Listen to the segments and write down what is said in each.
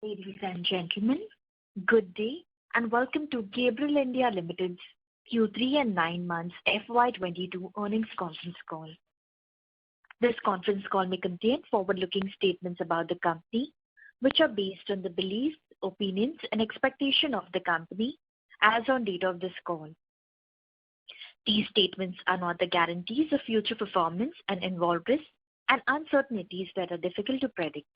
Ladies and gentlemen, good day and welcome to Gabriel India Limited's Q3 and 9 months FY22 earnings conference call. This conference call may contain forward-looking statements about the company, which are based on the beliefs, opinions, and expectation of the company as on date of this call. These statements are not the guarantees of future performance and involve risks and uncertainties that are difficult to predict.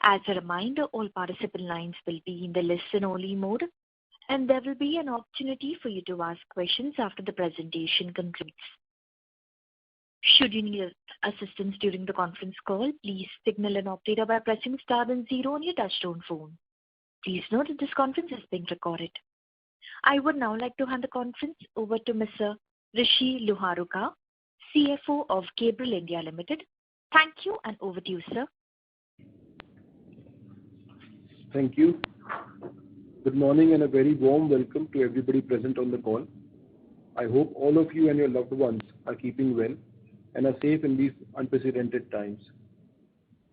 As a reminder, all participant lines will be in the listen-only mode, and there will be an opportunity for you to ask questions after the presentation concludes. Should you need assistance during the conference call, please signal an operator by pressing star and 0 on your touchtone phone. Please note that this conference is being recorded. I would now like to hand the conference over to Mr. Rishi Luharuka, CFO of Gabriel India Limited. Thank you, and over to you, sir. Thank you. Good morning and a very warm welcome to everybody present on the call. I hope all of you and your loved ones are keeping well and are safe in these unprecedented times.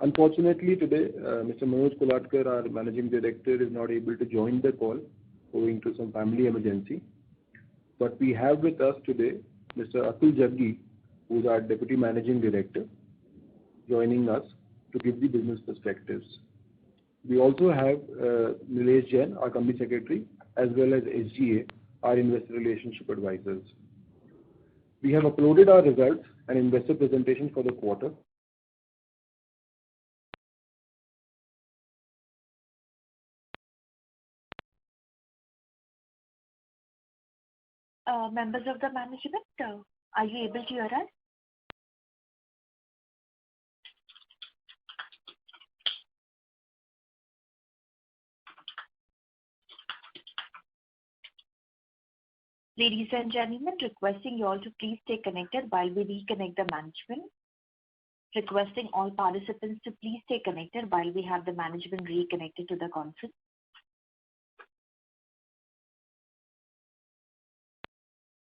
Unfortunately, today, Mr. Manoj Kolatkar, our Managing Director, is not able to join the call owing to some family emergency. But we have with us today Mr. Atul Jaggi, who is our Deputy Managing Director, joining us to give the business perspectives. We also have Nilesh Jain, our Company Secretary, as well as SGA, our Investor Relationship Advisors. We have uploaded our results and investor presentation for the quarter. Members of the management, are you able to hear us? Ladies and gentlemen, requesting you all to please stay connected while we reconnect the management. Requesting all participants to please stay connected while we have the management reconnected to the conference.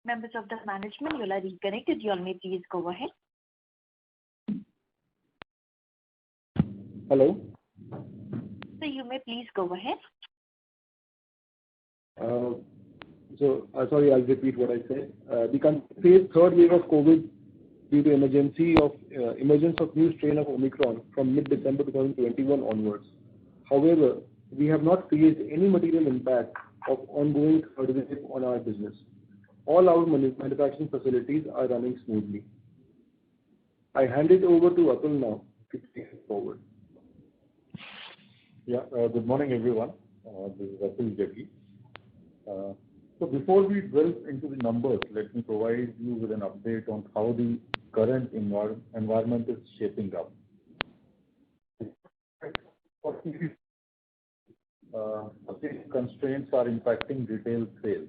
Members of the management, you all are reconnected. You all may please go ahead. Hello? So you may please go ahead. Sorry, I'll repeat what I said. The country faced third wave of COVID due to emergence of new strain of Omicron from mid-December 2021 onwards. However, we have not faced any material impact of ongoing third wave on our business. All our manufacturing facilities are running smoothly. I hand it over to Atul now to take it forward. Good morning, everyone. This is Atul Jaggi. So before we delve into the numbers, let me provide you with an update on how the current environment is shaping up. Constraints are impacting retail sales.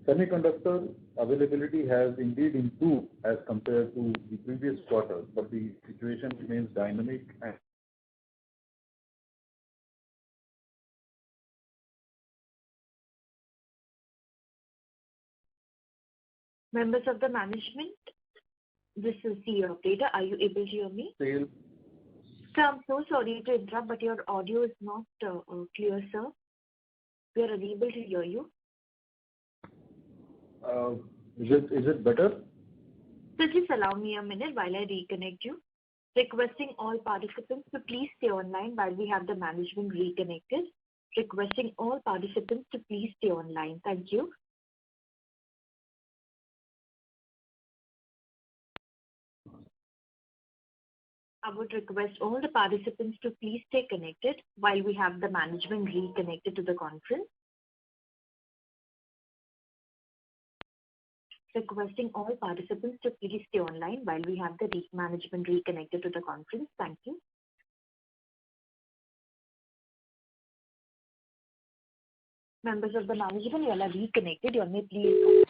Semiconductor availability has indeed improved as compared to the previous quarter, but the situation remains dynamic and Members of the management, this is the operator. Are you able to hear me? sales. Sir, I'm so sorry to interrupt, but your audio is not clear, sir. We are unable to hear you. Is it better? So just allow me a minute while I reconnect you. Requesting all participants to please stay online while we have the management reconnected. Requesting all participants to please stay online. Thank you. I would request all the participants to please stay connected while we have the management reconnected to the conference. Requesting all participants to please stay online while we have the management reconnected to the conference. Thank you. Members of the management, you all are reconnected. You all may please go ahead.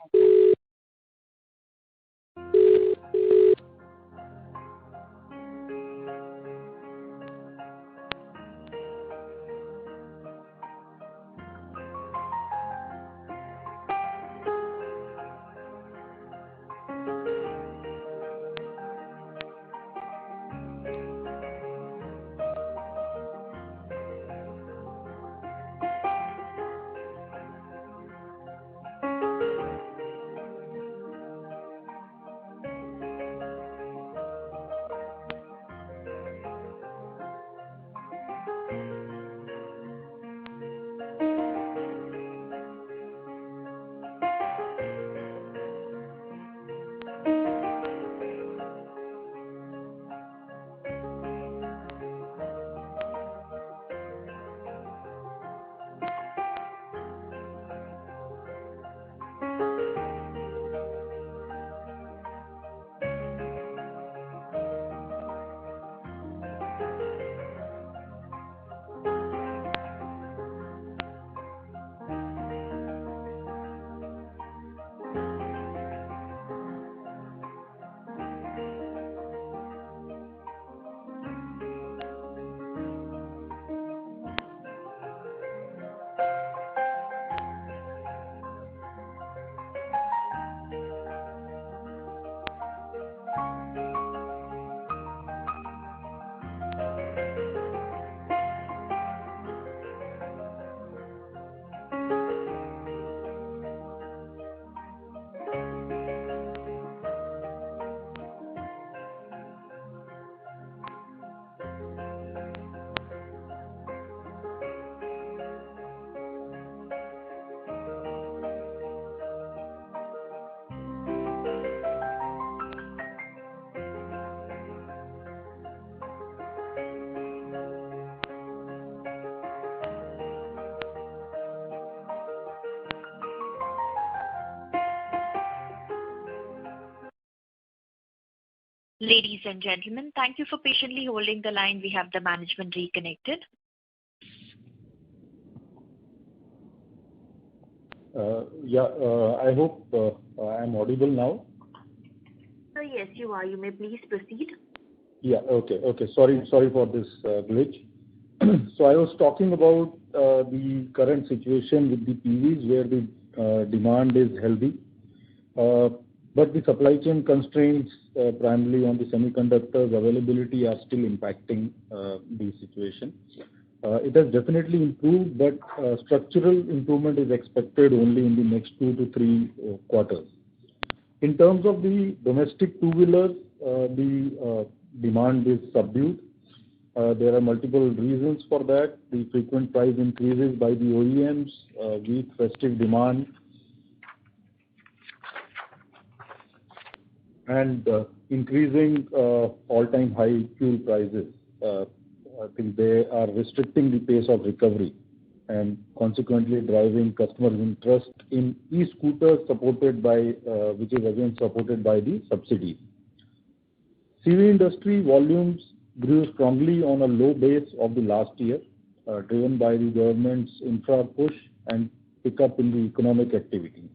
Ladies and gentlemen, thank you for patiently holding the line. We have the management reconnected. I hope I'm audible now. Yes, you are. You may please proceed. Okay. Sorry for this glitch. So I was talking about the current situation with the PVs where the demand is healthy, but the supply chain constraints primarily on the semiconductors availability are still impacting the situation. It has definitely improved, but structural improvement is expected only in the next 2 to 3 quarters. In terms of the domestic two-wheelers, the demand is subdued. There are multiple reasons for that. The frequent price increases by the OEMs, weak festive demand, and increasing all-time high fuel prices. I think they are restricting the pace of recovery and consequently driving customers' interest in e-scooters which is again supported by the subsidy. CV industry volumes grew strongly on a low base of the last year, driven by the government's infra push and pickup in the economic activities.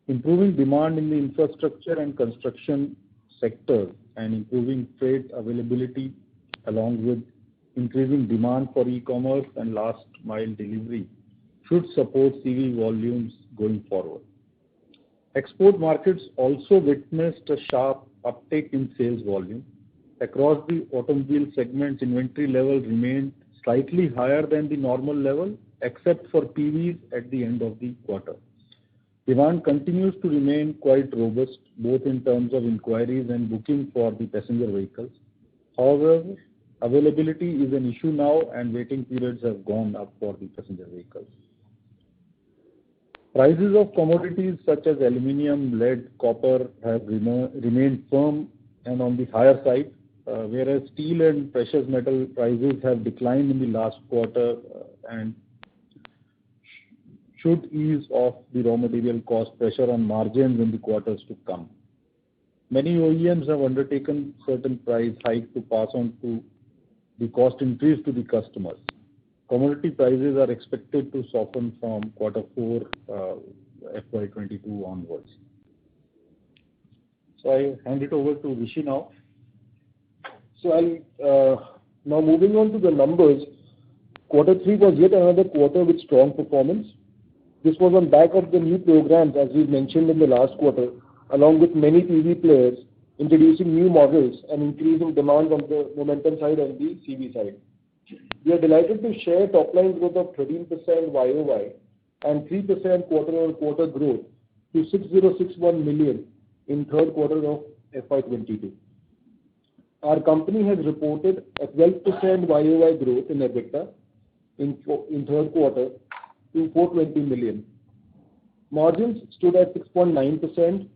Improving demand in the infrastructure and construction sector and improving freight availability along with increasing demand for e-commerce and last mile delivery should support CV volumes going forward. Export markets also witnessed a sharp uptake in sales volume. Across the automobile segments, inventory levels remained slightly higher than the normal level, except for PVs at the end of the quarter. Demand continues to remain quite robust, both in terms of inquiries and booking for the passenger vehicles. However, availability is an issue now and waiting periods have gone up for the passenger vehicles. Prices of commodities such as aluminium, lead, copper have remained firm and on the higher side, whereas steel and precious metal prices have declined in the last quarter and should ease off the raw material cost pressure on margins in the quarters to come. Many OEMs have undertaken certain price hikes to pass on to the cost increase to the customers. Commodity prices are expected to soften from quarter 4 FY22 onwards. So I hand it over to Rishi now. So now moving on to the numbers, quarter 3 was yet another quarter with strong performance. This was on back of the new programs as we mentioned in the last quarter, along with many PV players introducing new models and increasing demand on the momentum side and the CV side. We are delighted to share top line growth of 13% YOY and 3% quarter-on-quarter growth to 6061 million in third quarter of FY22. Our company has reported a 12% YOY growth in EBITDA in third quarter to 420 million. Margins stood at 6.9%.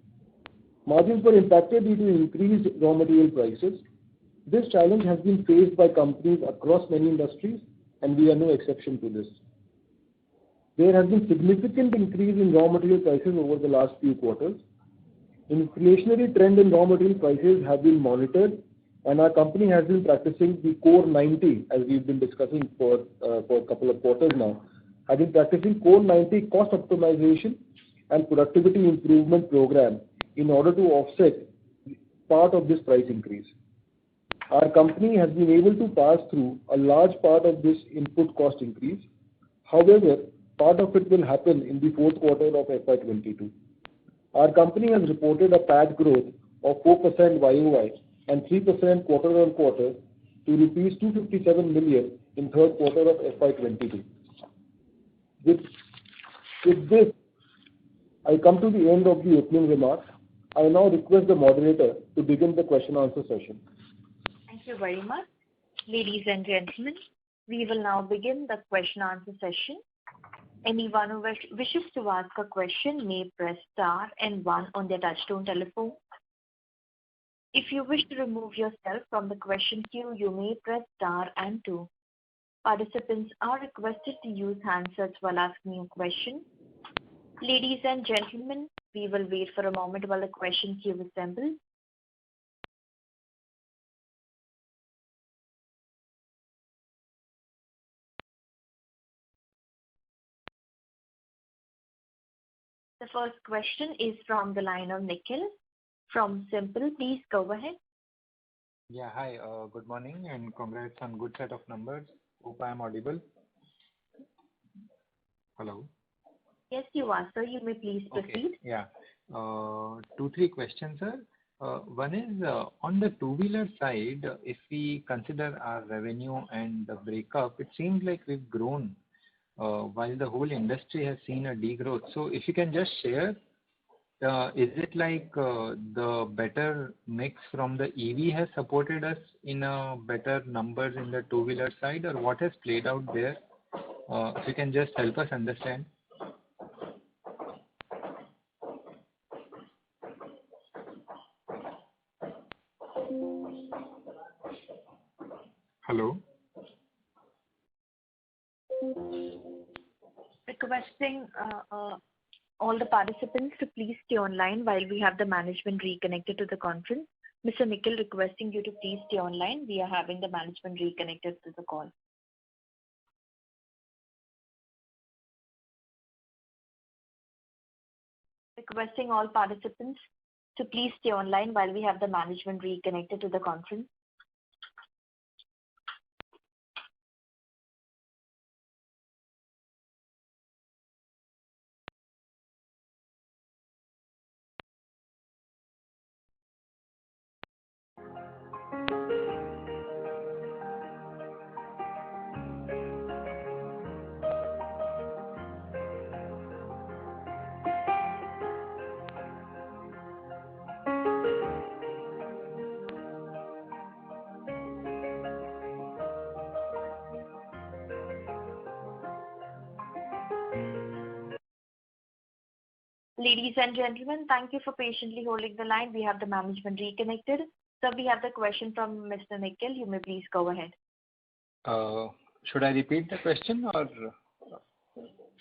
Margins were impacted due to increased raw material prices. This challenge has been faced by companies across many industries, and we are no exception to this. There has been significant increase in raw material prices over the last few quarters. Inflationary trend in raw material prices have been monitored, and our company has been practicing the Core 90, as we've been discussing for a couple of quarters now, has been practicing Core 90 cost optimization and productivity improvement program in order to offset part of this price increase. Our company has been able to pass through a large part of this input cost increase. However, part of it will happen in the fourth quarter of FY22. Our company has reported a PAT growth of 4% YOY and 3% quarter-on-quarter to rupees 257 million in third quarter of FY22. With this, I come to the end of the opening remarks. I now request the moderator to begin the question answer session. Thank you very much. Ladies and gentlemen, we will now begin the question answer session. Anyone who wishes to ask a question may press star and 1 on their touchtone telephone. If you wish to remove yourself from the question queue, you may press star and 2. Participants are requested to use handsets while asking a question. Ladies and gentlemen, we will wait for a moment while the question queue assembles. The first question is from the line of Nikhil from Simple. Please go ahead. Yeah, hi. Good morning and congrats on good set of numbers. Hope I am audible. Hello. Yes, you are, sir. You may please proceed. Okay. Yeah. 2-3 questions, sir. One is on the two-wheeler side, if we consider our revenue and the breakup, it seems like we've grown while the whole industry has seen a degrowth. So if you can just share, is it like the better mix from the EV has supported us in better numbers in the two-wheeler side, or what has played out there? If you can just help us understand. Hello. Requesting all the participants to please stay online while we have the management reconnected to the conference. Mr. Nikhil, requesting you to please stay online. We are having the management reconnected to the call. Requesting all participants to please stay online while we have the management reconnected to the conference. Ladies and gentlemen, thank you for patiently holding the line. We have the management reconnected. So we have the question from Mr. Nikhil. You may please go ahead. Should I repeat the question or?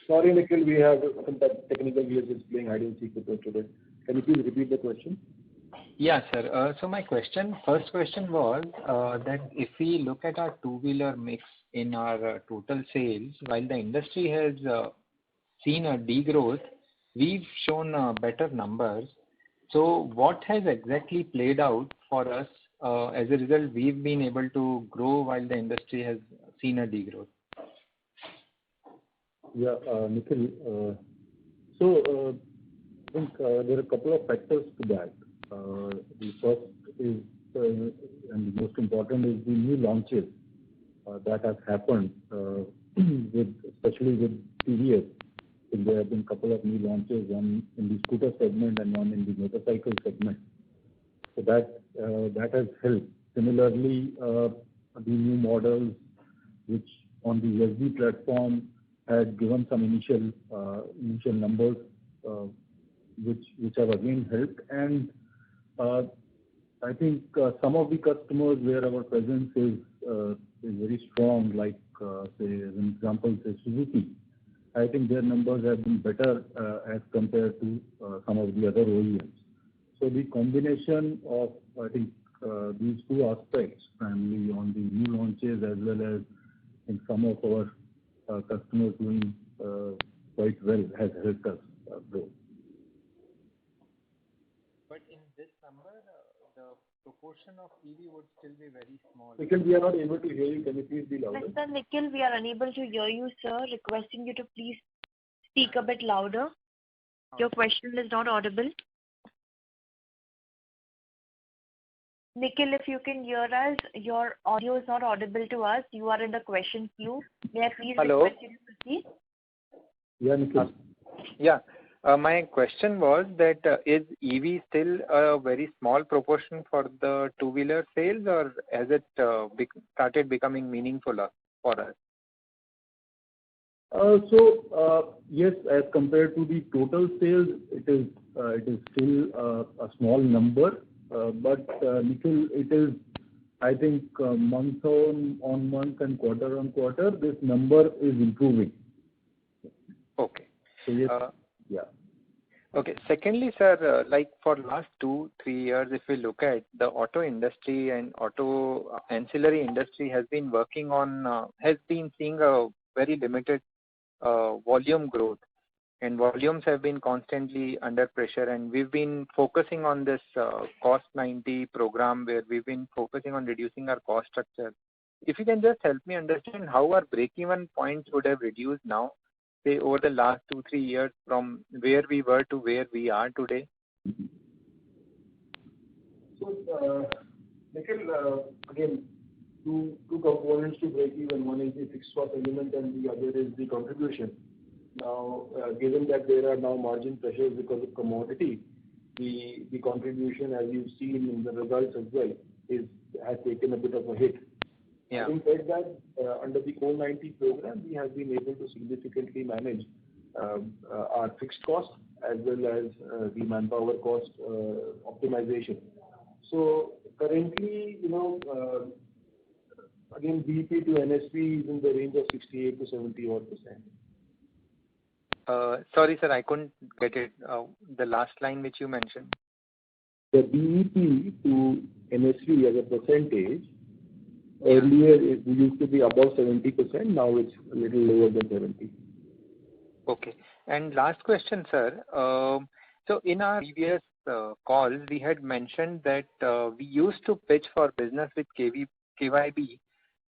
Sorry, Nikhil, we have some technical glitches playing hide and seek with us today. Can you please repeat the question? Yeah, sir. So my first question was that if we look at our two-wheeler mix in our total sales, while the industry has seen a degrowth, we've shown better numbers. So what has exactly played out for us? As a result, we've been able to grow while the industry has seen a degrowth. Yeah, Nikhil. I think there are a couple of factors to that. The first is, and the most important is the new launches that have happened, especially with TVS. There have been a couple of new launches, one in the scooter segment and one in the motorcycle segment. So that has helped. Similarly, the new models, which on the SD platform had given some initial numbers, which have again helped. And I think some of the customers where our presence is very strong, like say as an example, say Suzuki. I think their numbers have been better as compared to some of the other OEMs. So the combination of, I think, these two aspects, primarily on the new launches as well as in some of our customers doing quite well, has helped us grow. But in this number, the proportion of EV would still be very small. Nikhil, we are not able to hear you. Can you please be louder? Mr. Nikhil, we are unable to hear you, sir. Requesting you to please speak a bit louder. Your question is not audible. Nikhil, if you can hear us, your audio is not audible to us. You are in the question queue. May I please request you to proceed? Yeah, Nikhil. Yeah. My question was that is EV still a very small proportion for the two-wheeler sales, or has it started becoming meaningful for us? Yes, as compared to the total sales, it is still a small number. But Nikhil, it is, I think, month on month and quarter on quarter, this number is improving. Okay. So yes, yeah. Okay. Secondly, sir, like for last 2-3 years, if we look at the auto industry and auto ancillary industry has been working on, has been seeing a very limited volume growth. and volumes have been constantly under pressure, and we've been focusing on this Cost 90 program where we've been focusing on reducing our cost structure. If you can just help me understand how our break-even points would have reduced now, say over the last 2-3 years from where we were to where we are today. So, Nikhil, again, two components to break even. One is the fixed cost element and the other is the contribution. Now, given that there are now margin pressures because of commodity, the contribution, as you've seen in the results as well, has taken a bit of a hit. Yeah. Having said that, under the Core 90 program, we have been able to significantly manage our fixed cost as well as the manpower cost optimization. So currently, again, BP to NSP is in the range of 68 to 70 odd percent. Sorry, sir, I couldn't get it. The last line which you mentioned. The BEP to NSP as a percentage, earlier it used to be above 70%, now it's a little lower than 70. Okay. And last question, sir. So in our previous calls, we had mentioned that we used to pitch for business with KYB,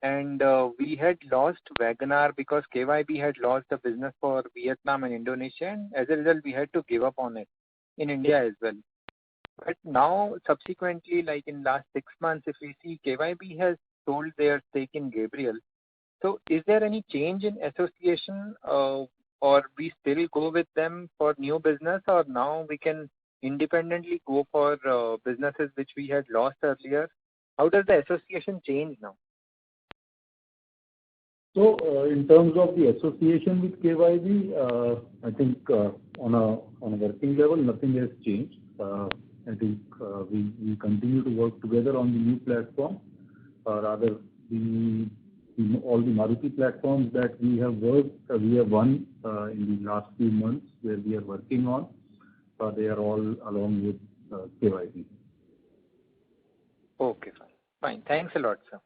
and we had lost Wagoner because KYB had lost the business for Vietnam and Indonesia, and as a result, we had to give up on it in India as well. But now, subsequently, like in last 6 months, if we see KYB has sold their stake in Gabriel. So is there any change in association or we still go with them for new business, or now we can independently go for businesses which we had lost earlier? How does the association change now? So, in terms of the association with KYB, I think on a working level, nothing has changed. I think we continue to work together on the new platform. Rather, all the Maruti platforms that we have won in the last few months where we are working on, they are all along with KYB. Okay, fine. Thanks a lot, sir.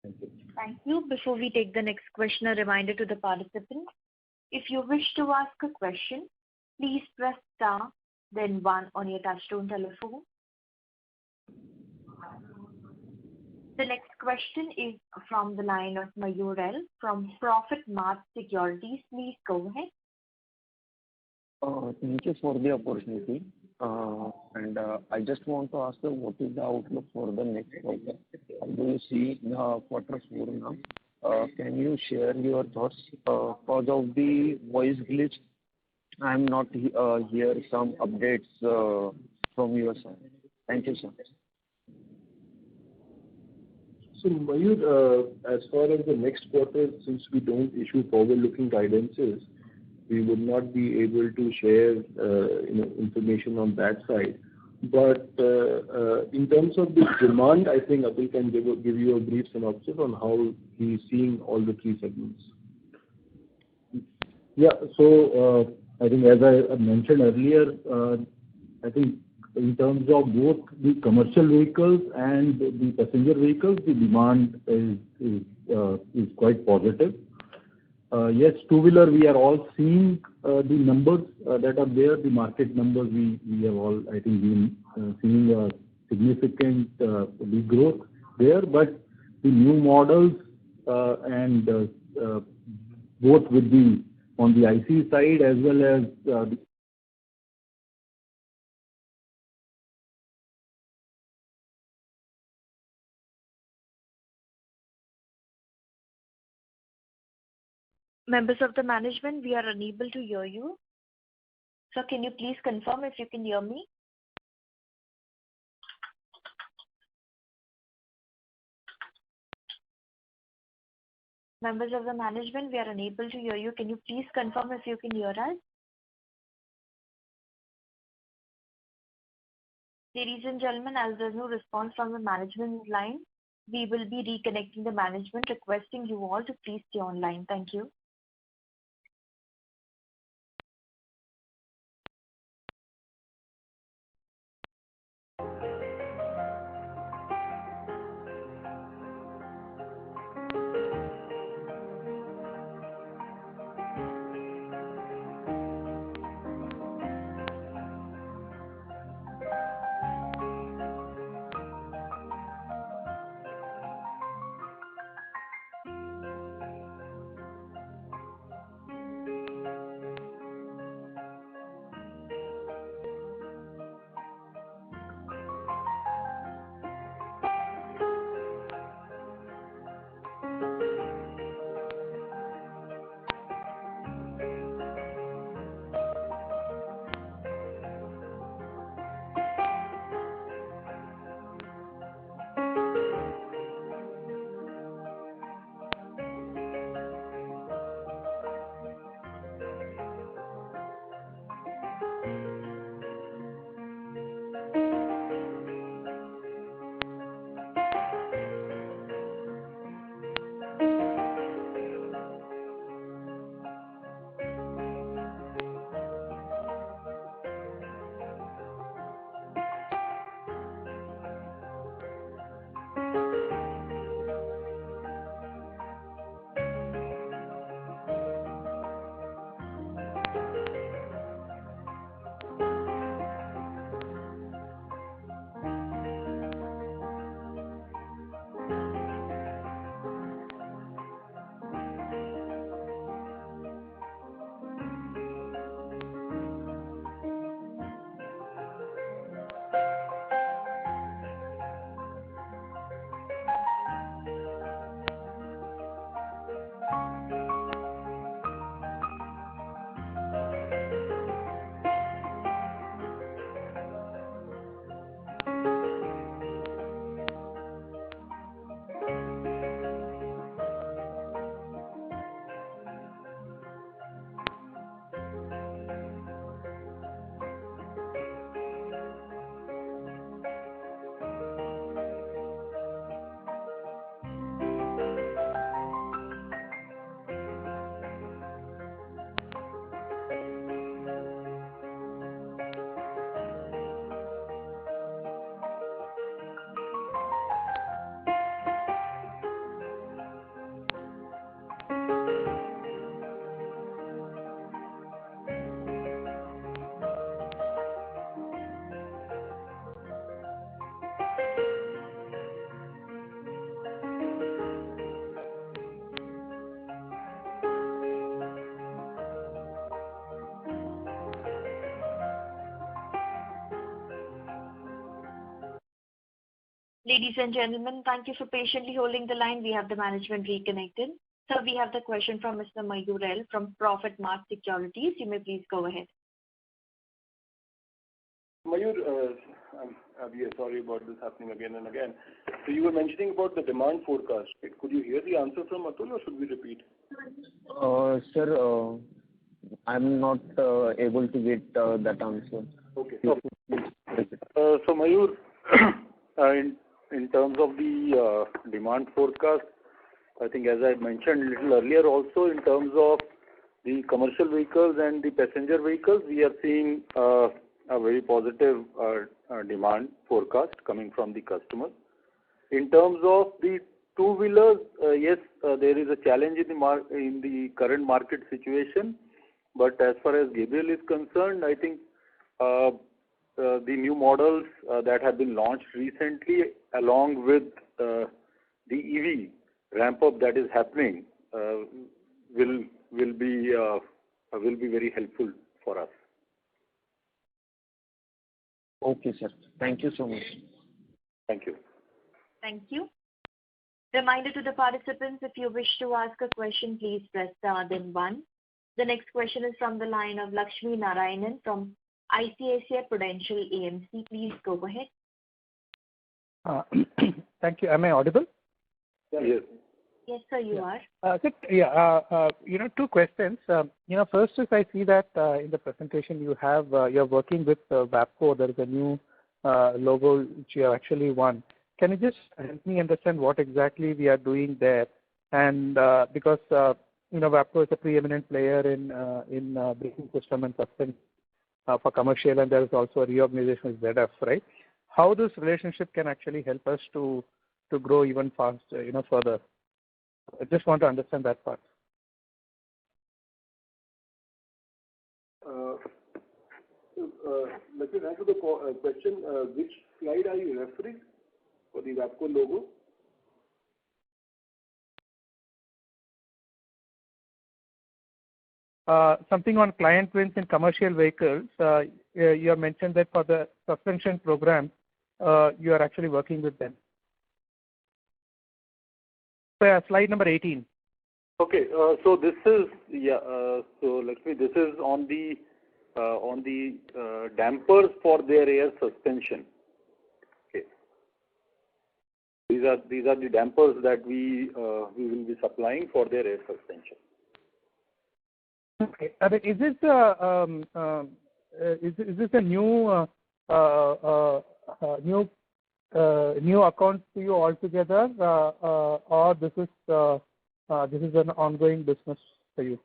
Thank you. Thank you. Before we take the next question, a reminder to the participants. If you wish to ask a question, please press star, then 1 on your touchtone telephone. The next question is from the line of Mayur L from Profit Mart Securities. Please go ahead. Thank you for the opportunity. And I just want to ask you, what is the outlook for the next quarter? How do you see quarter 4 now? Can you share your thoughts? Because of the voice glitch, I am not hear some updates from your side. Thank you, sir. So Mayur, as far as the next quarter, since we don't issue forward-looking guidances, we would not be able to share information on that side. But in terms of the demand, I think Atul can give you a brief synopsis on how he's seeing all the 3 segments. Yeah. So I think as I mentioned earlier, I think in terms of both the commercial vehicles and the passenger vehicles, the demand is quite positive. Yes, two-wheeler, we are all seeing the numbers that are there, the market numbers. We have all, I think, been seeing a significant degrowth there. But the new models and both with the on the IC side as well as the Members of the management, we are unable to hear you. So can you please confirm if you can hear me? Members of the management, we are unable to hear you. Can you please confirm if you can hear us? Ladies and gentlemen, as there's no response from the management line, we will be reconnecting the management, requesting you all to please stay online. Thank you. Ladies and gentlemen, thank you for patiently holding the line. We have the management reconnected. So we have the question from Mr. Mayur L from Profit Mart Securities. You may please go ahead. Mayur, we are sorry about this happening again and again. So you were mentioning about the demand forecast. Could you hear the answer from Atul or should we repeat? Sir, I'm not able to get that answer. Okay. So Mayur, in terms of the demand forecast, I think as I mentioned a little earlier also, in terms of the commercial vehicles and the passenger vehicles, we are seeing a very positive demand forecast coming from the customers. In terms of the two-wheelers, yes, there is a challenge in the current market situation. But as far as Gabriel is concerned, I think the new models that have been launched recently, along with the EV ramp up that is happening, will be very helpful for us. Okay, sir. Thank you so much. Thank you. Thank you. Reminder to the participants, if you wish to ask a question, please press star then 1. The next question is from the line of Lakshmi Narayanan from ICICI Prudential AMC. Please go ahead. Thank you. Am I audible? Yes. Yes, sir, you are. Two questions. First is I see that in the presentation you're working with WAPCO. There is a new logo which you have actually won. Can you just help me understand what exactly we are doing there? And because WAPCO is a preeminent player in braking system and suspension for commercial, and there is also a reorganization with ZF, right? How this relationship can actually help us to grow even faster, further. I just want to understand that part. Let me answer the question. Which slide are you referring for the WAPCO logo? Something on client wins in commercial vehicles. You have mentioned that for the suspension program, you are actually working with them. So, slide number 18. Okay. So this is so Lakshmi, this is on the dampers for their air suspension. Okay. These are the dampers that we will be supplying for their air suspension. Okay. I mean, is this a new account to you altogether, or this is an ongoing business for you?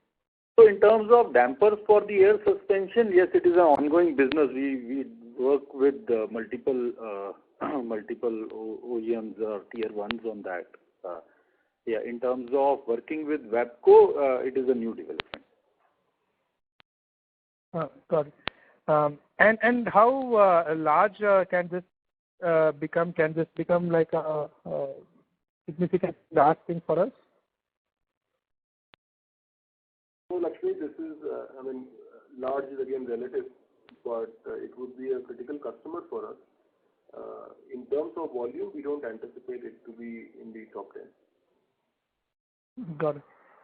So in terms of dampers for the air suspension, yes, it is an ongoing business. We work with multiple OEMs or tier 1s on that. In terms of working with WAPCO, it is a new development. Got it. And how large can this become? Can this become like a significant large thing for us? So Lakshmi, this is, large is again relative, but it would be a critical customer for us. In terms of volume, we don't anticipate it to be in the top 10. Got it.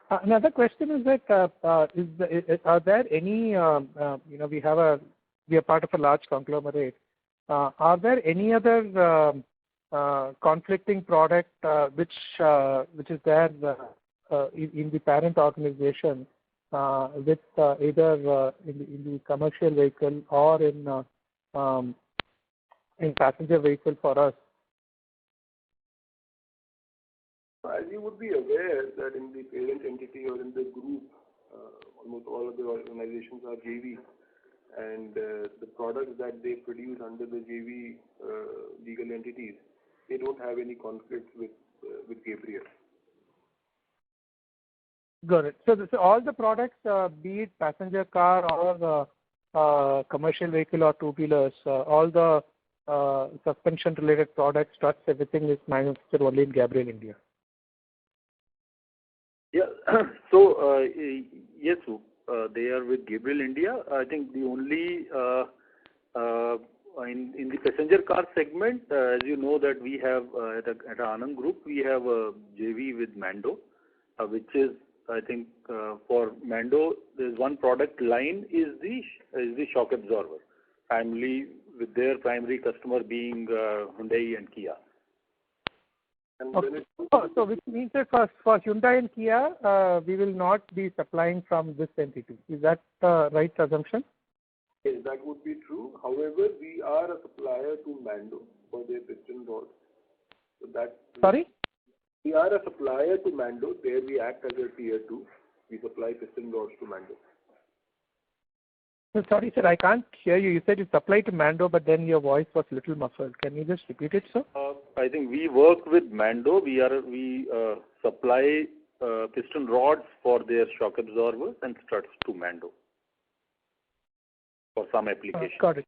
Another question is that are there any we are part of a large conglomerate. Are there any other conflicting product which is there in the parent organization with either in the commercial vehicle or in passenger vehicle for us? As you would be aware that in the parent entity or in the group, almost all of the organizations are JV, and the products that they produce under the JV legal entities, they don't have any conflicts with Gabriel. Got it. So all the products, be it passenger car or commercial vehicle or two-wheelers, all the suspension-related products, struts, everything is manufactured only in Gabriel, India. Yeah. So yes, they are with Gabriel India. I think the only in the passenger car segment, as you know that we have at Anand Group, we have a JV with Mando, which is, I think, for Mando, there's one product line is the shock absorber, primarily with their primary customer being Hyundai and Kia. And okay. So which means that for Hyundai and Kia, we will not be supplying from this entity. Is that the right assumption? Yes, that would be true. However, we are a supplier to Mando for their piston rods. So that. Sorry? We are a supplier to Mando. There we act as a tier 2. We supply piston rods to Mando. So sorry, sir, I can't hear you. You said you supply to Mando, but then your voice was a little muffled. Can you just repeat it, sir? I think we work with Mando. We supply piston rods for their shock absorbers and struts to Mando for some application. Got it.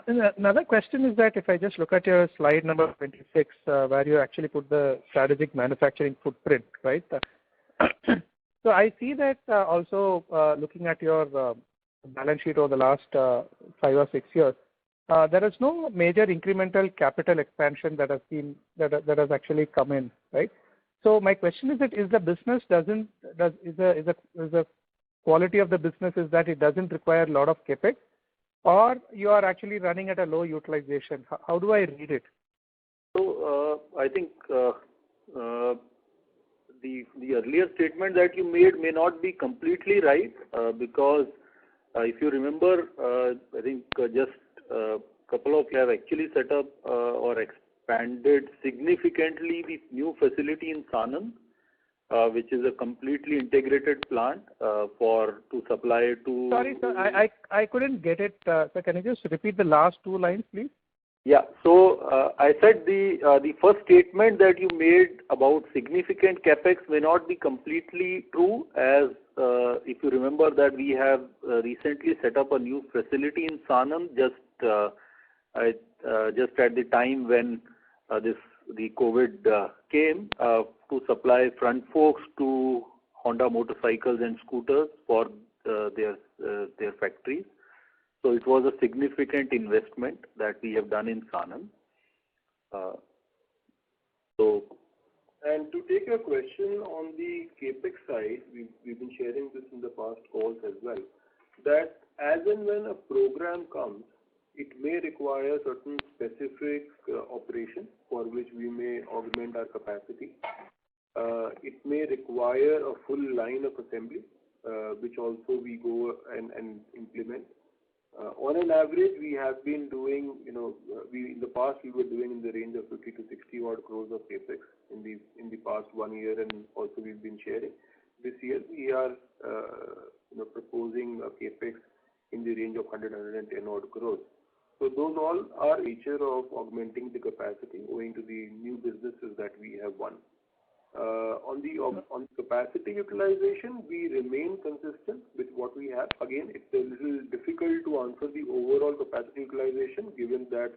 And another question is that if I just look at your slide number 26, where you actually put the strategic manufacturing footprint, right? So I see that also looking at your balance sheet over the last 5 or 6 years, there is no major incremental capital expansion that has actually come in, right? So my question is that is the quality of the business is that it doesn't require a lot of capex, or you are actually running at a low utilization? How do I read it? So I think the earlier statement that you made may not be completely right because if you remember, I think just a couple of you have actually set up or expanded significantly the new facility in Sanand, which is a completely integrated plant to supply to. Sorry, sir, I couldn't get it. Sir, can you just repeat the last 2 lines, please? Yeah. So I said the first statement that you made about significant capex may not be completely true, as if you remember that we have recently set up a new facility in Sanand just at the time when the COVID came to supply front forks to Honda motorcycles and scooters for their factories. So it was a significant investment that we have done in Sanand. And to take your question on the capex side, we've been sharing this in the past calls as well, that as and when a program comes, it may require certain specific operation for which we may augment our capacity. It may require a full line of assembly, which also we go and implement. On an average, we have been doing, in the past we were doing in the range of 50 to 60 odd crores of capex in the past 1 year, and also we've been sharing. This year we are proposing a capex in the range of 110 odd crores. So those all are nature of augmenting the capacity owing to the new businesses that we have won. On capacity utilization, we remain consistent with what we have. Again, it's a little difficult to answer the overall capacity utilization, given that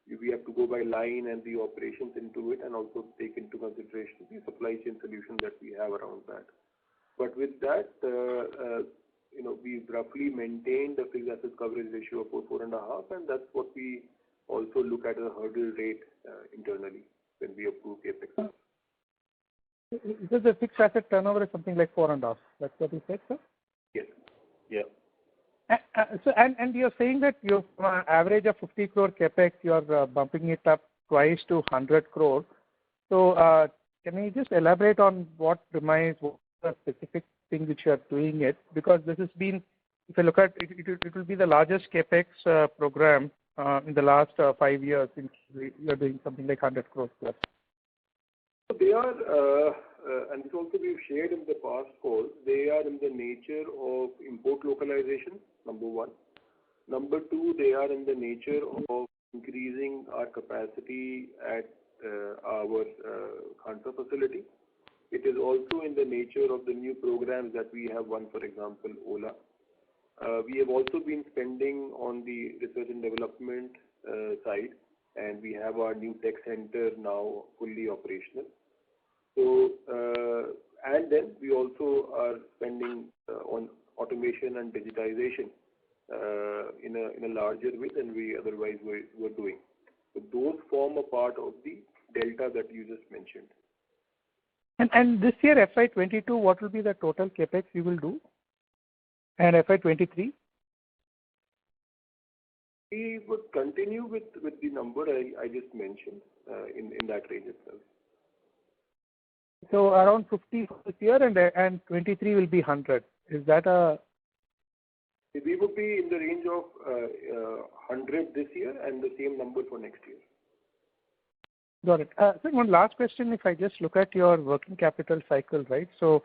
we have to go by line and the operations into it, and also take into consideration the supply chain solution that we have around that. But with that, we've roughly maintained a fixed asset coverage ratio of 4.5, and that's what we also look at as a hurdle rate internally when we approve capex. Because the fixed asset turnover is something like 4.5. That's what you said, sir? Yes. Yeah. So and you're saying that you from an average of 50 crore capex, you're bumping it up twice to 100 crore. So can you just elaborate on what remains, what the specific thing which you are doing it? Because this has been, if you look at it, it will be the largest capex program in the last 5 years. You're doing something like 100 crores plus. They are, and this also we've shared in the past calls, they are in the nature of import localization, number one. Number two, they are in the nature of increasing our capacity at our Khandsa facility. It is also in the nature of the new programs that we have won, for example, Ola. We have also been spending on the research and development side, and we have our new tech center now fully operational. So, and then we also are spending on automation and digitization in a larger way than we otherwise were doing. So those form a part of the delta that you just mentioned. And this year, FY22, what will be the total capex you will do? And FY23? We would continue with the number I just mentioned in that range itself. So around 50 for this year, and 23 will be 100. Is that a? We would be in the range of 100 this year and the same number for next year. Got it. So one last question, if I just look at your working capital cycle, right? So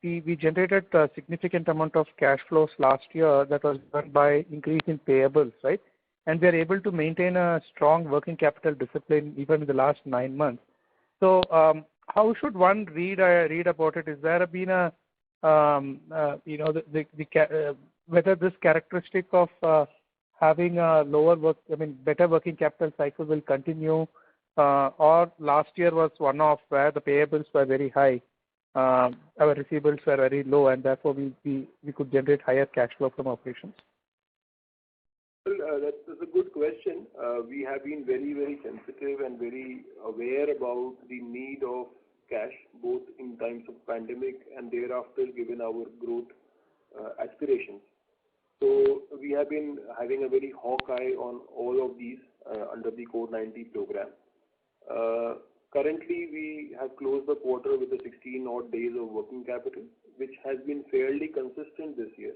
we generated a significant amount of cash flows last year that was done by increase in payables, right? And we are able to maintain a strong working capital discipline even in the last 9 months. So how should one read about it? Is there been a whether this characteristic of having a better working capital cycle will continue, or last year was one-off where the payables were very high, our receivables were very low, and therefore we could generate higher cash flow from operations? Well, that's a good question. We have been very, very sensitive and very aware about the need of cash, both in times of pandemic and thereafter, given our growth aspirations. So we have been having a very hawk eye on all of these under the Core 90 program. Currently, we have closed the quarter with a 16 odd days of working capital, which has been fairly consistent this year.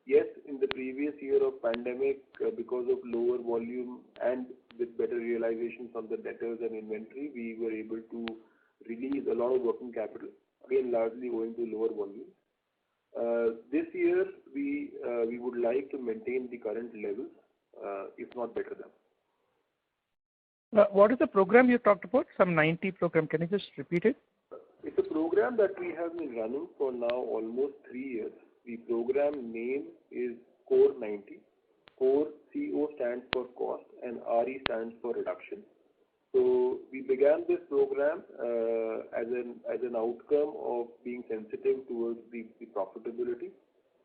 Yes, in the previous year of pandemic, because of lower volume and with better realizations on the debtors and inventory, we were able to release a lot of working capital, again largely owing to lower volume. This year, we would like to maintain the current levels, if not better them. What is the program you talked about? Some 90 program. Can you just repeat it? It's a program that we have been running for now almost 3 years. The program name is Core 90. Core, CO stands for cost and RE stands for reduction. So we began this program as an outcome of being sensitive towards the profitability.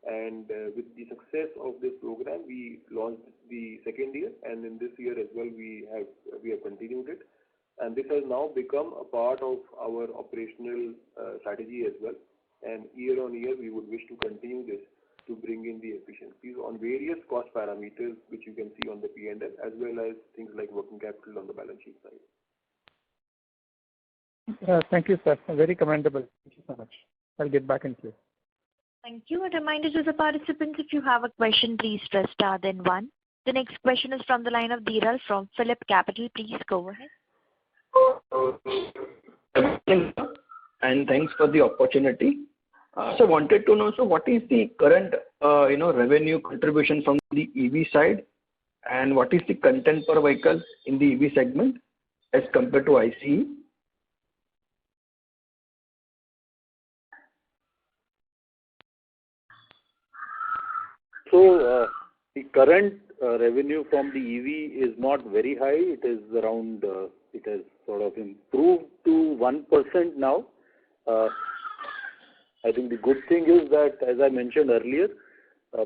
And with the success of this program, we launched the second year, and in this year as well, we have continued it. And this has now become a part of our operational strategy as well. And year on year, we would wish to continue this to bring in the efficiencies on various cost parameters, which you can see on the P&L, as well as things like working capital on the balance sheet side. Thank you, sir. Very commendable. Thank you so much. I'll get back in queue. Thank you. A reminder to the participants, if you have a question, please press star then 1. The next question is from the line of Dhiral from Phillip Capital. Please go ahead. And thanks for the opportunity. So wanted to know, so what is the current revenue contribution from the EV side, and what is the content per vehicle in the EV segment as compared to ICE? So the current revenue from the EV is not very high. It is around, it has sort of improved to 1% now. I think the good thing is that, as I mentioned earlier,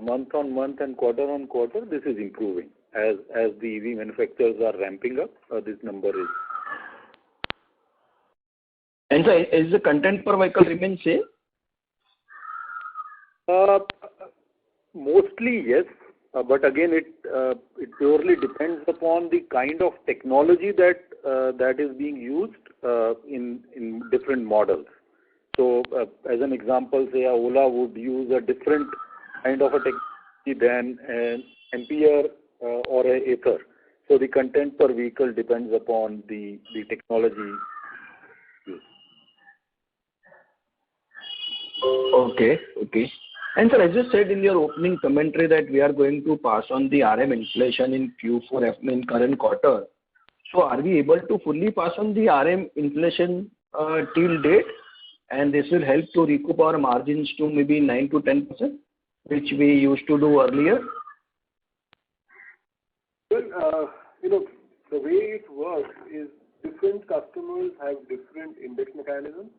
month on month and quarter on quarter, this is improving. As the EV manufacturers are ramping up, this number is. And so is the content per vehicle remain same? Mostly yes, but again it purely depends upon the kind of technology that is being used in different models. So as an example, say a Ola would use a different kind of a technology than an Ampere or a Ather. So the content per vehicle depends upon the technology used. Okay. And sir, as you said in your opening commentary that we are going to pass on the RM inflation in Q4 in current quarter. So are we able to fully pass on the RM inflation till date? And this will help to recoup our margins to maybe 9 to 10%, which we used to do earlier? Well, the way it works is different customers have different index mechanisms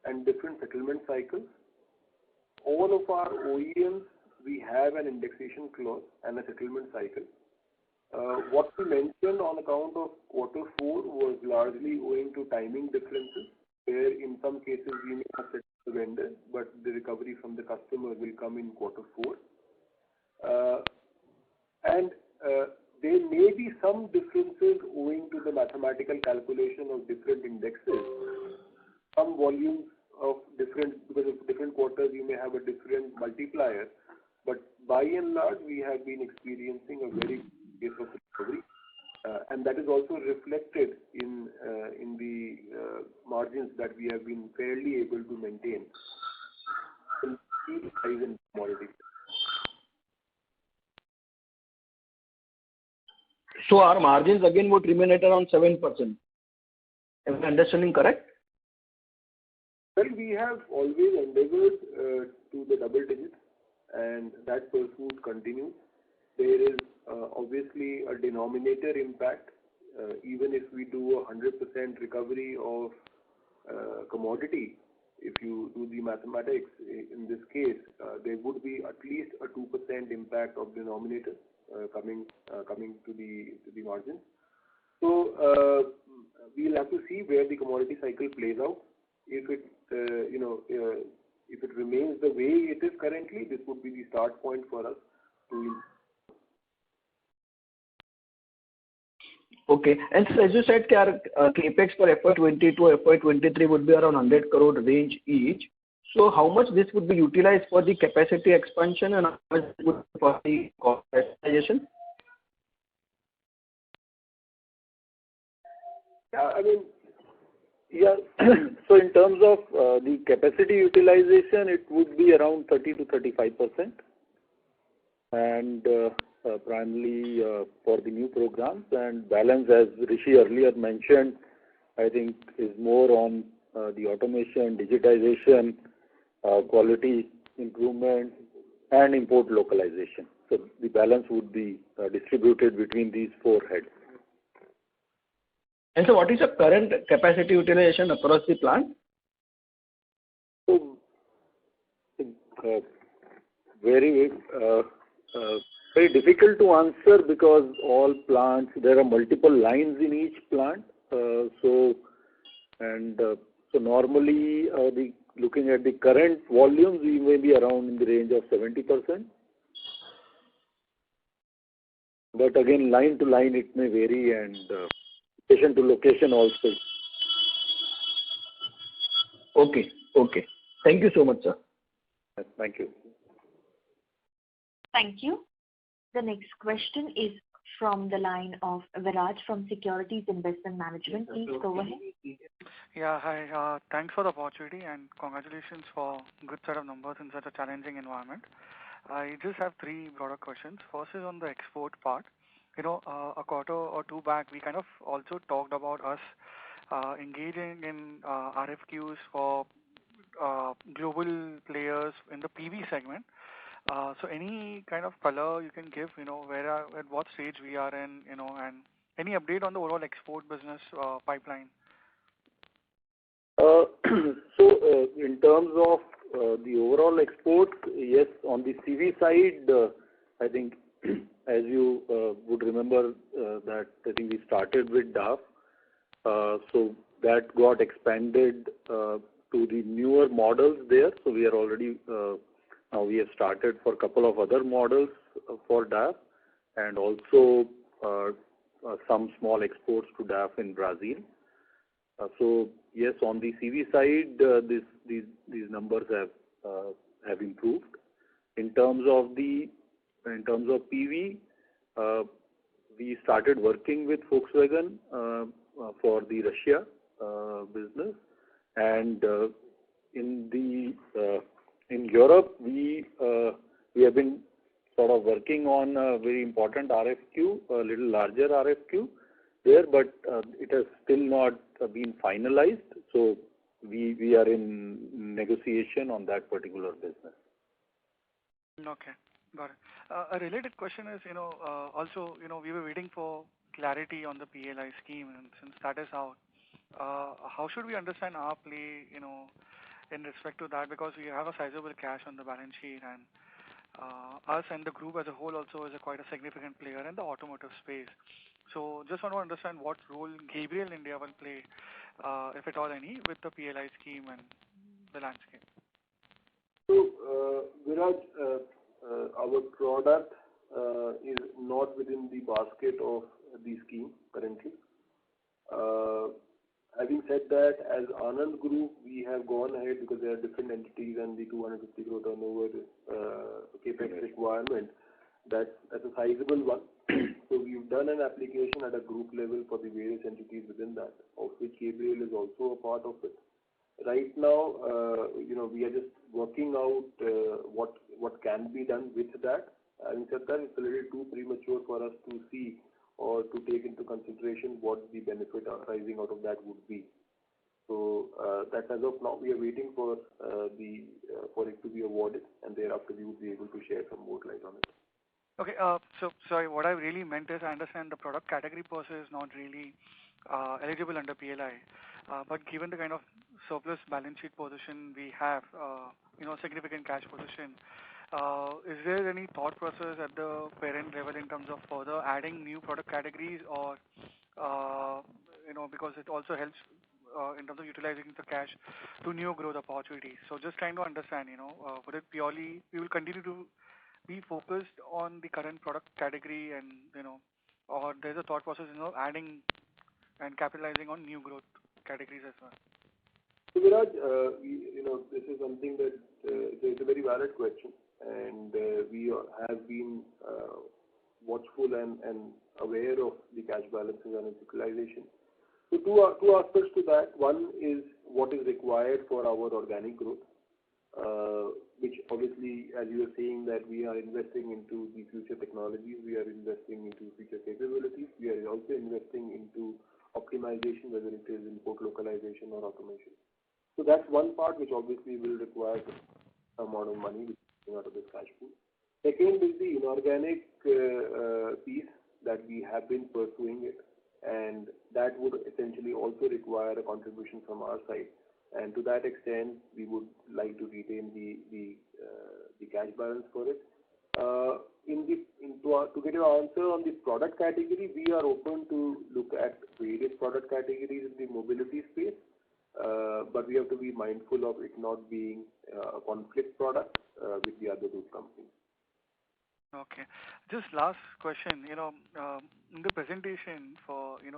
and different settlement cycles. All of our OEMs we have an indexation clause and a settlement cycle. What we mentioned on account of quarter 4 was largely owing to timing differences, where in some cases we may have settled the vendor, but the recovery from the customer will come in quarter 4. And there may be some differences owing to the mathematical calculation of different indexes. Some volumes of because of different quarters, you may have a different multiplier. But by and large, we have been experiencing a very good pace of recovery. And that is also reflected in the margins that we have been fairly able to maintain in the price and commodity. So our margins again would remain at around 7%. Am I understanding correct? Well, we have always endeavored to the double digits, and that pursuit continues. There is obviously a denominator impact. Even if we do 100% recovery of commodity, if you do the mathematics in this case, there would be at least a 2% impact of denominator coming to the margin. So we'll have to see where the commodity cycle plays out. If it if it remains the way it is currently, this would be the start point for us to. Okay. And so as you said, our capex for FY22, FY23 would be around 100 crore range each. So how much this would be utilized for the capacity expansion and how much would be for the cost rationalization? Yeah, I mean, yeah. So in terms of the capacity utilization, it would be around 30 to 35%, and primarily for the new programs, and balance, as Rishi earlier mentioned, I think is more on the automation, digitization, quality improvement, and import localization. So the balance would be distributed between these 4 heads. And so what is the current capacity utilization across the plant? So very difficult to answer because all plants, there are multiple lines in each plant. So normally looking at the current volumes, we may be around in the range of 70%. But again, line to line, it may vary, and location to location also. Okay. Thank you so much, sir. Thank you. Thank you. The next question is from the line of Viraj from Securities Investment Management. Please go ahead. Yeah, hi. Thanks for the opportunity and congratulations for good set of numbers in such a challenging environment. I just have 3 broader questions. First is on the export part. A quarter or 2 back, we kind of also talked about us engaging in RFQs for global players in the PV segment. So any kind of color you can give, at what stage we are in, and any update on the overall export business pipeline? So in terms of the overall export, yes, on the CV side, I think as you would remember that I think we started with DAF. So that got expanded to the newer models there. So we are already now we have started for a couple of other models for DAF, and also some small exports to DAF in Brazil. So yes, on the CV side, these numbers have improved. In terms of PV, we started working with Volkswagen for the Russia business, and in Europe we have been sort of working on a very important RFQ, a little larger RFQ there, but it has still not been finalized. So we are in negotiation on that particular business. Okay, got it. A related question is, also, we were waiting for clarity on the PLI scheme, and since that is out, how should we understand our play, in respect to that? Because we have a sizable cash on the balance sheet, and us and the group as a whole also is quite a significant player in the automotive space. So just want to understand what role Gabriel India will play, if at all any, with the PLI scheme and the landscape. So, Viraj, our product is not within the basket of the scheme currently. Having said that, as Anand Group, we have gone ahead because there are different entities and the 250 crore turnover capex requirement. That's a sizable one. So we've done an application at a group level for the various entities within that, of which Gabriel is also a part of it. Right now, we are just working out what can be done with that. Having said that, it's a little too premature for us to see or to take into consideration what the benefit arising out of that would be. So that as of now, we are waiting for it to be awarded, and thereafter we would be able to share some more light on it. Okay, so sorry, what I really meant is I understand the product category per se is not really eligible under PLI, but given the kind of surplus balance sheet position we have, significant cash position, is there any thought process at the parent level in terms of further adding new product categories, or because it also helps in terms of utilizing the cash to new growth opportunities? So just trying to understand, would it purely we will continue to be focused on the current product category, and or there's a thought process adding and capitalizing on new growth categories as well? So Viraj, this is something that it's a very valid question, and we have been watchful and aware of the cash balances and its utilization. So two aspects to that. One is what is required for our organic growth, which obviously, as you were saying, that we are investing into the future technologies, we are investing into future capabilities, we are also investing into optimization, whether it is import localization or automation. So that's one part which obviously will require some amount of money which is out of this cash pool. Second is the inorganic piece that we have been pursuing it, and that would essentially also require a contribution from our side. And to that extent, we would like to retain the cash balance for it. To get your answer on the product category, we are open to look at various product categories in the mobility space, but we have to be mindful of it not being a conflict product with the other group companies. Okay. Just last question. In the presentation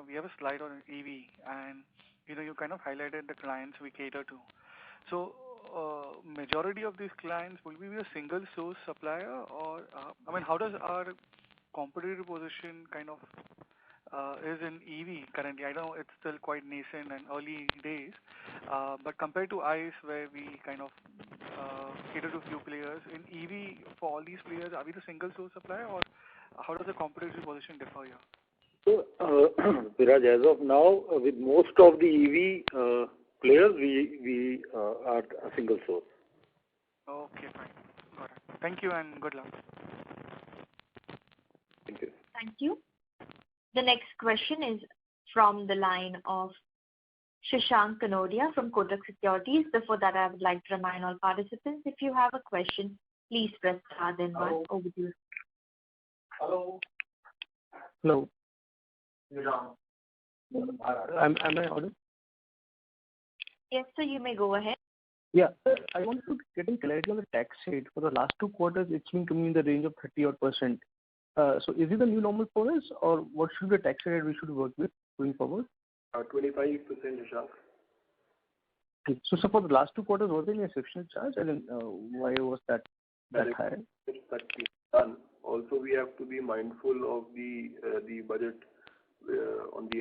we have a slide on EV, and you kind of highlighted the clients we cater to. So, majority of these clients, will we be a single source supplier, or how does our competitive position kind of is in EV currently? I know it's still quite nascent and early days, but compared to ICE, where we kind of cater to few players, in EV, for all these players, are we the single source supplier, or how does the competitive position differ here? So, Viraj, as of now, with most of the EV players, we are a single source. Okay, fine. Got it. Thank you and good luck. Thank you. Thank you. The next question is from the line of Shashank Kanodia from Kotak Securities. Before that, I would like to remind all participants, if you have a question, please press star then one. Over to you. Hello. Hello. Am I audible? Yes, sir, you may go ahead. Yeah, sir, I wanted to get in clarity on the tax rate. For the last 2 quarters, it's been coming in the range of 30%. So is it the new normal for us, or what should be the tax rate we should work with going forward? 25%, Shashank. Okay. So for the last 2 quarters, was there any exceptional charge? I mean, why was that high? That's done. Also, we have to be mindful of the budget on the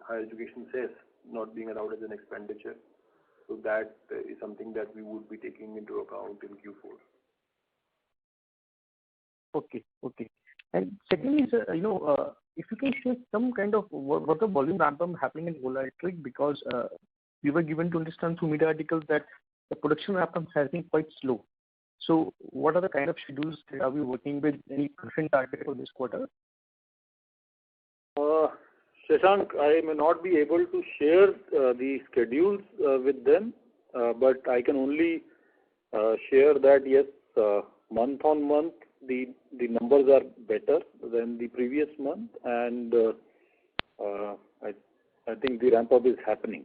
higher education cess not being allowed as an expenditure. So that is something that we would be taking into account in Q4. Okay. And secondly, sir, if you can share some kind of what the volume ramp-up happening in electric, because we were given to understand through media articles that the production ramp-up has been quite slow. So what are the kind of schedules that are we working with? Any different target for this quarter? Shashank, I may not be able to share the schedules with them, but I can only share that yes, month on month, the numbers are better than the previous month, and I think the ramp up is happening.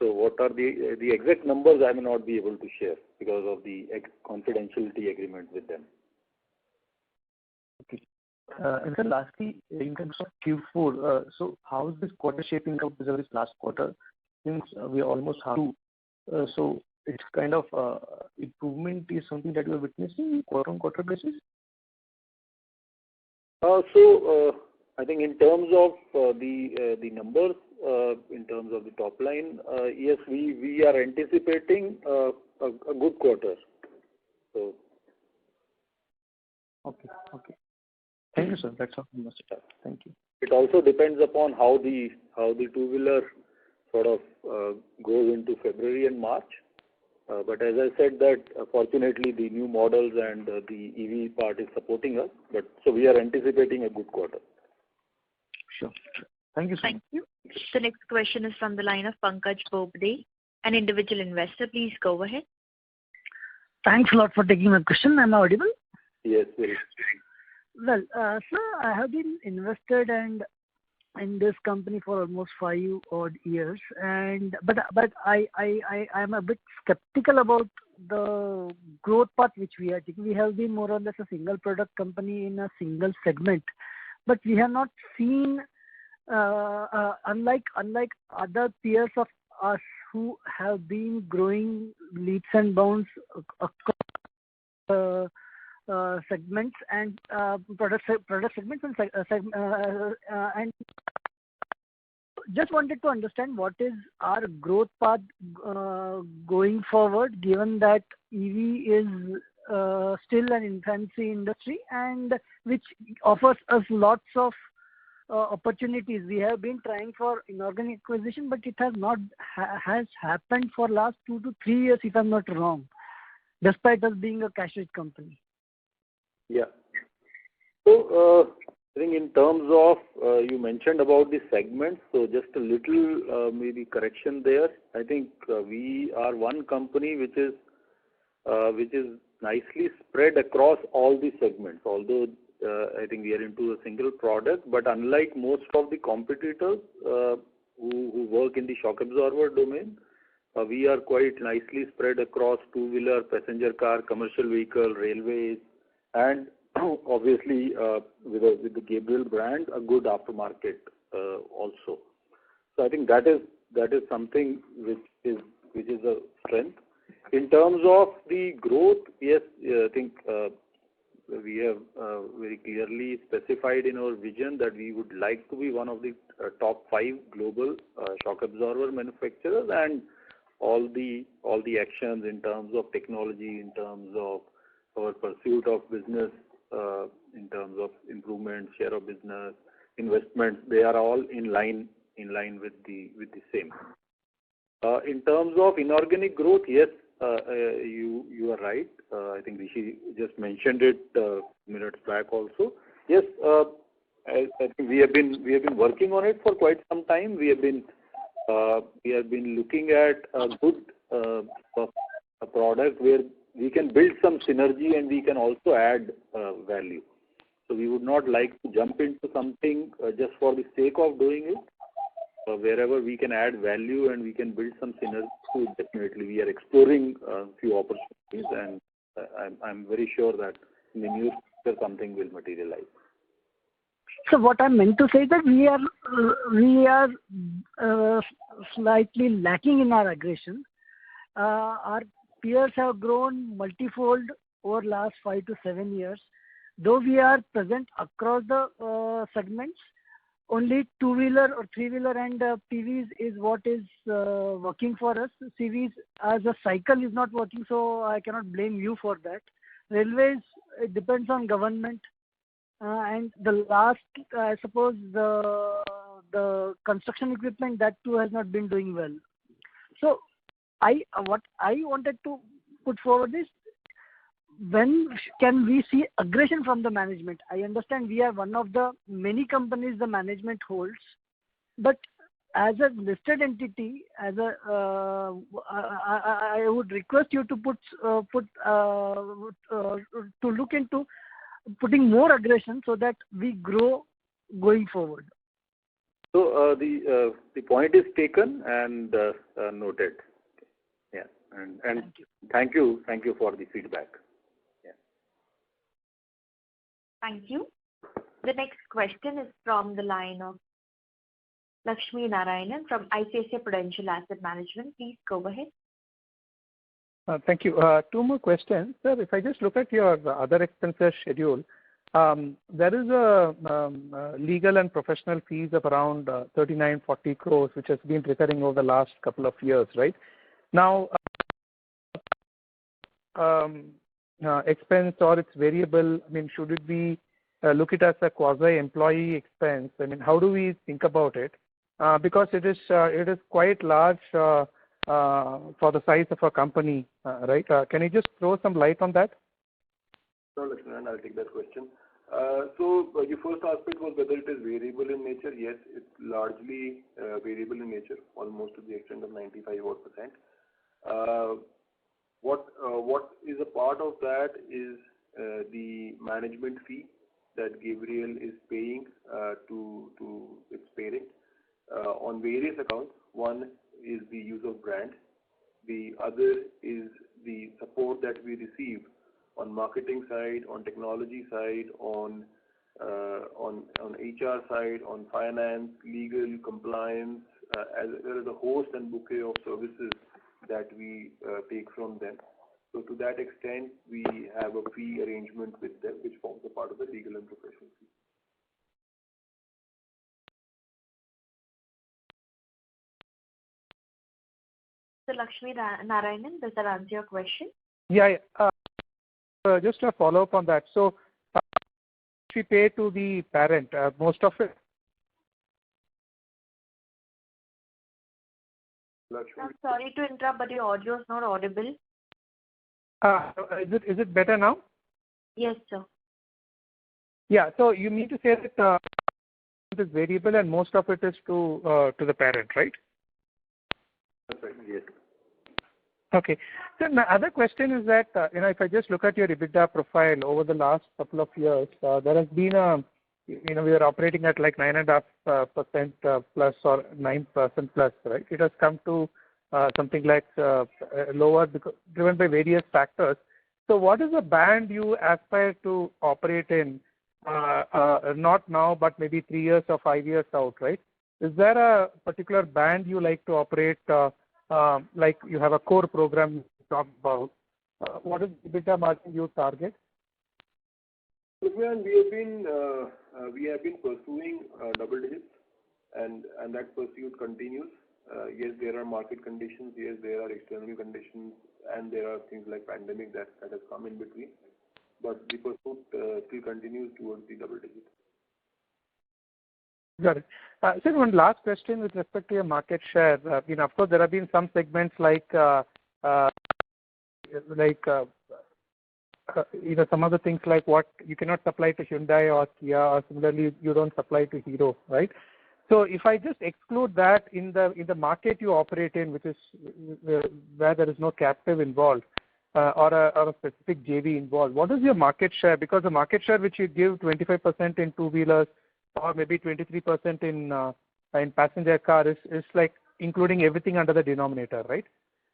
So what are the exact numbers I may not be able to share because of the confidentiality agreement with them. Okay. And then lastly, in terms of Q4, so how is this quarter shaping up vis-a-vis last quarter? Since we are almost half, so it's kind of improvement is something that you are witnessing quarter-on-quarter basis? I think in terms of the numbers, in terms of the top line, yes, we are anticipating a good quarter. So. Okay. Thank you, sir. That's all from my side. Thank you. It also depends upon how the two-wheeler sort of goes into February and March. But as I said that fortunately the new models and the EV part is supporting us. So we are anticipating a good quarter. Sure. Thank you, sir. Thank you. The next question is from the line of Pankaj Bobde, an individual investor. Please go ahead. Thanks a lot for taking my question. Am I audible? Yes, very. Well, sir, I have been invested in this company for almost 5 odd years, but I am a bit skeptical about the growth path which we are taking. We have been more or less a single product company in a single segment, but we have not seen, unlike other peers of us who have been growing leaps and bounds across segments and product segments and just wanted to understand what is our growth path going forward, given that EV is still an infancy industry and which offers us lots of opportunities. We have been trying for inorganic acquisition, but it has not has happened for last 2 to 3 years, if I'm not wrong, despite us being a cash-rich company. Yeah. So I think in terms of you mentioned about the segments, so just a little maybe correction there. I think we are one company which is nicely spread across all the segments. Although I think we are into a single product, but unlike most of the competitors who work in the shock absorber domain, we are quite nicely spread across two-wheeler, passenger car, commercial vehicle, railways, and obviously with the Gabriel brand, a good aftermarket also. So I think that is something which is a strength. In terms of the growth, yes, I think we have very clearly specified in our vision that we would like to be one of the top 5 global shock absorber manufacturers, and all the actions in terms of technology, in terms of our pursuit of business, in terms of improvement, share of business, investments, they are all in line with the same. In terms of inorganic growth, yes, you are right. I think Rishi just mentioned it minutes back also. Yes, I think we have been working on it for quite some time. We have been looking at a good a product where we can build some synergy and we can also add value. So we would not like to jump into something just for the sake of doing it. Wherever we can add value and we can build some synergy, so definitely we are exploring a few opportunities, and I'm very sure that in the near future something will materialize. So what I meant to say is that we are slightly lacking in our aggression. Our peers have grown multifold over last 5 to 7 years. Though we are present across the segments, only two-wheeler or three-wheeler and PVs is what is working for us. CVs as a cycle is not working, so I cannot blame you for that. Railways, it depends on government. And the last, I suppose, the construction equipment, that too has not been doing well. So what I wanted to put forward is, when can we see aggression from the management? I understand we are one of the many companies the management holds, but as a listed entity, I would request you to to look into putting more aggression so that we grow going forward. So the point is taken and noted. Yeah, and thank you for the feedback. Yeah. Thank you. The next question is from the line of Lakshmi Narayanan from ICICI Prudential Asset Management. Please go ahead. Thank you. Two more questions. Sir, if I just look at your other expenses schedule, there is a legal and professional fees of around 39-40 crores, which has been recurring over the last couple of years, right? Now, expense or it's variable, I mean, should it be look it as a quasi-employee expense? I mean, how do we think about it? Because it is quite large for the size of a company, right? Can you just throw some light on that? Sure, Lakshman, I'll take that question. So your first aspect was whether it is variable in nature. Yes, it's largely variable in nature, almost to the extent of 95%. What is a part of that is the management fee that Gabriel is paying to its parent on various accounts. One is the use of brand. The other is the support that we receive on marketing side, on technology side, on HR side, on finance, legal, compliance, as well as a host and bouquet of services that we take from them. So to that extent, we have a fee arrangement with them, which forms a part of the legal and professional fee. So Lakshmi Narayanan, does that answer your question? Yeah. Just a follow-up on that. So, we pay to the parent, most of it. Lakshmi. I'm sorry to interrupt, but your audio is not audible. Is it better now? Yes, sir. Yeah. So you mean to say that it is variable and most of it is to the parent, right? That's right. Yes. Okay. So my other question is that if I just look at your EBITDA profile over the last couple of years, there has been we are operating at like 9.5% plus or 9% plus, right? It has come to something like lower driven by various factors. So what is the band you aspire to operate in? Not now, but maybe 3 years or 5 years out, right? Is there a particular band you like to operate? Like you have a core program you talk about. What is the EBITDA margin you target? We have been pursuing double digits, and that pursuit continues. Yes, there are market conditions. Yes, there are external conditions, and there are things like pandemic that has come in between. But the pursuit still continues towards the double digits. Got it. Sir, one last question with respect to your market share. Of course, there have been some segments like some other things like what you cannot supply to Hyundai or Kia, or similarly you don't supply to Hero, right? So if I just exclude that in the market you operate in, which is where there is no captive involved or a specific JV involved, what is your market share? Because the market share which you give 25% in two-wheelers or maybe 23% in passenger car is like including everything under the denominator, right?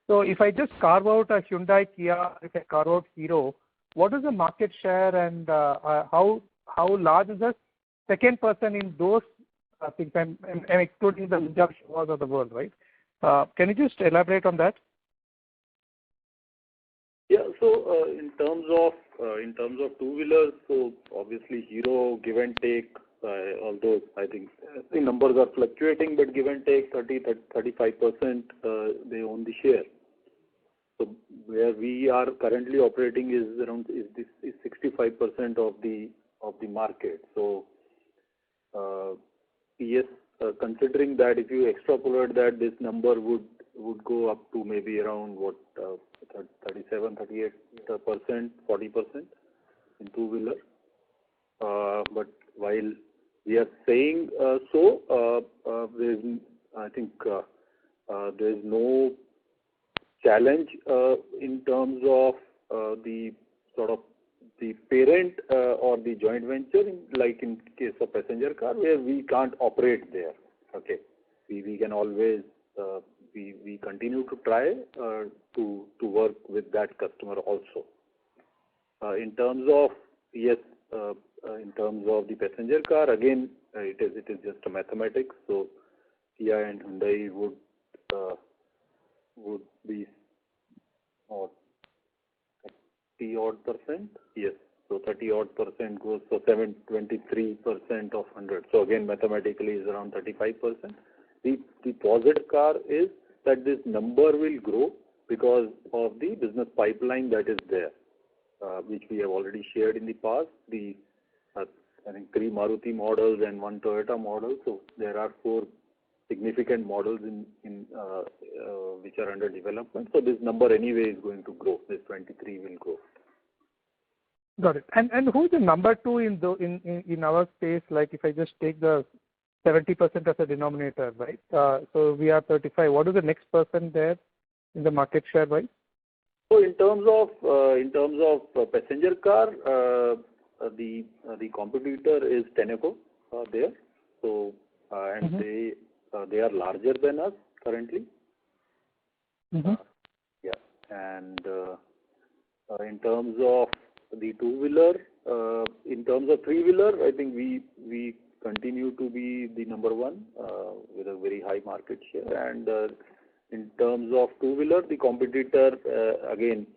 So if I just carve out a Hyundai, Kia, if I carve out Hero, what is the market share and how large is the second person in those things? I'm excluding the Ninja Shivas of the world, right? Can you just elaborate on that? Yeah. So in terms of two-wheelers, so obviously Hero, give and take, although I think the numbers are fluctuating, but give and take 35% they own the share. So where we are currently operating is 65% of the market. So yes, considering that if you extrapolate that, this number would go up to maybe around 37, 38%, 40% in two-wheeler. But while we are saying so, there's think there is no challenge in terms of the sort of the parent or the joint venture, like in case of passenger car, where we can't operate there. Okay, we can always we continue to try to work with that customer also. In terms of in terms of the passenger car, again it is just a mathematics. So Kia and Hyundai would be 30 odd percent. Yes, so 30 odd percent goes, so 23% of 100. So again, mathematically is around 35%. The positive car is that this number will grow because of the business pipeline that is there, which we have already shared in the past. I think 3 Maruti models and 1 Toyota model. So there are 4 significant models in which are under development. So this number anyway is going to grow. This 23 will grow. Got it. And who's the number 2 in our space? Like if I just take the 70% as a denominator, right? So we are 35. What is the next person there in the market share wise? So in terms of passenger car, the competitor is Tenneco there. So and they are larger than us currently. Yeah, and in terms of the two-wheeler, in terms of three-wheeler, I think we continue to be the number 1 with a very high market share. And in terms of two-wheeler, the competitor again,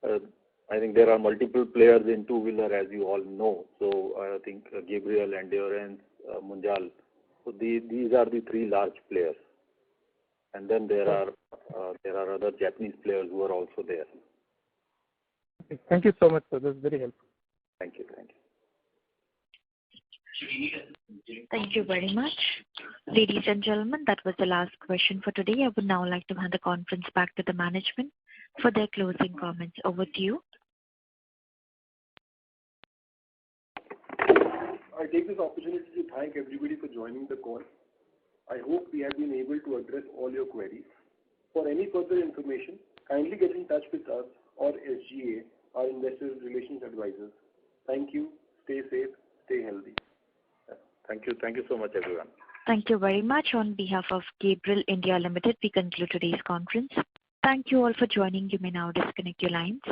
I think there are multiple players in two-wheeler, as you all know. So I think Gabriel, Endurance, Munjal. So these are the 3 large players. And then there are other Japanese players who are also there. Okay. Thank you so much, sir. This is very helpful. Thank you. Thank you very much. Ladies and gentlemen, that was the last question for today. I would now like to hand the conference back to the management for their closing comments. Over to you. I take this opportunity to thank everybody for joining the call. I hope we have been able to address all your queries. For any further information, kindly get in touch with us or SGA, our investor relations advisors. Thank you. Stay safe. Stay healthy. Thank you. Thank you so much, everyone. Thank you very much. On behalf of Gabriel India Limited, we conclude today's conference. Thank you all for joining. You may now disconnect your lines.